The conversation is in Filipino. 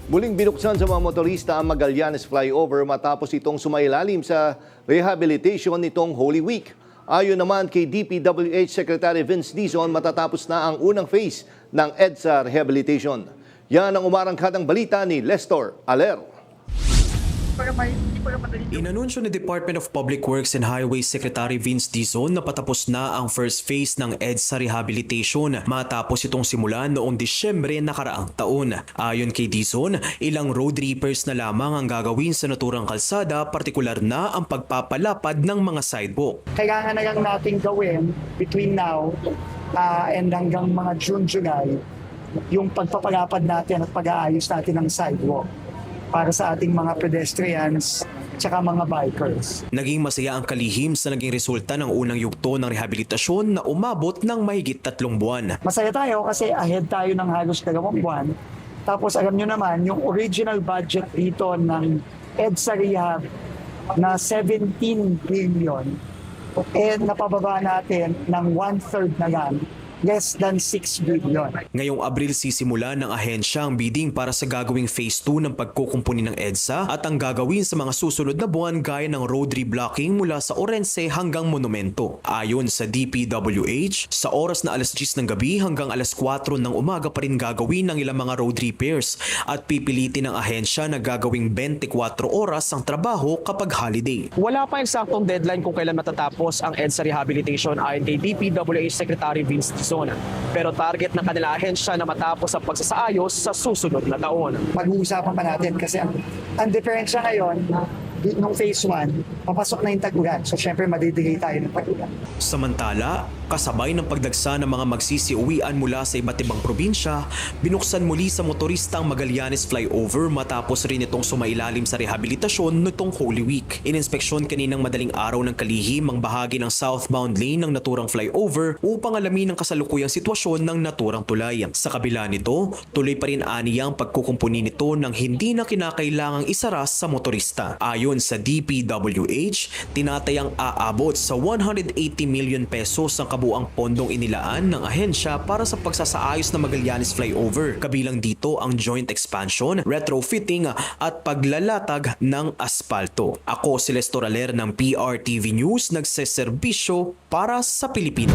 Muling binuksan sa mga motorista ang Magallanes Flyover matapos itong sumailalim sa rehabilitation nitong Holy Week. Ayon naman kay DPWH Secretary Vince Dizon, matatapos na ang unang phase ng EDSA rehabilitation. Yan ang umarangkadang balita ni Lester Aler. Inanunsyo ni Department of Public Works and Highways Secretary Vince Dizon na patapos na ang first phase ng EDSA rehabilitation matapos itong simulan noong Disyembre nakaraang taon. Ayon kay Dizon, ilang road repairs na lamang ang gagawin sa naturang kalsada, partikular na ang pagpapalapad ng mga sidewalk. Kailangan na lang natin gawin between now and hanggang mga June, July, yung pagpapalapad natin at pag-aayos natin ng sidewalk para sa ating mga pedestrians at mga bikers. Naging masaya ang kalihim sa naging resulta ng unang yugto ng rehabilitasyon na umabot ng mahigit 3 buwan. Masaya tayo kasi ahead tayo ng halos 2 buwan. Tapos alam nyo naman, yung original budget dito ng EDSA Rehab na 17 billion, napababa natin ng 1/3 na lang, less than 6 billion. Ngayong Abril sisimula ng ahensya ang bidding para sa gagawing phase 2 ng pagkukumpuni ng EDSA at ang gagawin sa mga susunod na buwan gaya ng road reblocking mula sa Orense hanggang Monumento. Ayon sa DPWH, sa oras na alas 10 ng gabi hanggang alas 4 ng umaga pa rin gagawin ng ilang mga road repairs at pipilitin ng ahensya na gagawing 24 oras ang trabaho kapag holiday. Wala pa eksaktong deadline kung kailan matatapos ang EDSA rehabilitation ayon kay DPWH Secretary Vince Dizon. Pero target ng kanila ahensya na matapos ang pagsasaayos sa susunod na taon. Mag-uusapan pa natin kasi ang diferensya ngayon, nung phase 1, papasok na yung tag-ulan. So syempre madidelay tayo ng tag-ulan. Samantala, kasabay ng pagdagsa ng mga magsisiuwian mula sa iba't ibang probinsya, binuksan muli sa motorista ang Magallanes Flyover matapos rin itong sumailalim sa rehabilitasyon nitong Holy Week. Ininspeksyon kaninang madaling araw ng kalihim ang bahagi ng southbound lane ng naturang flyover upang alamin ang kasalukuyang sitwasyon ng naturang tulay. Sa kabila nito, tuloy pa rin aniya ang pagkukumpuni nito ng hindi na kinakailangang isaras sa motorista. Ayon sa DPWH, tinatayang aabot sa 180 million pesos ang kabuang pondong inilaan ng ahensya para sa pagsasaayos ng Magallanes Flyover. Kabilang dito ang joint expansion, retrofitting at paglalatag ng aspalto. Ako si Lester Aler ng PRTV News, nagseserbisyo para sa Pilipino.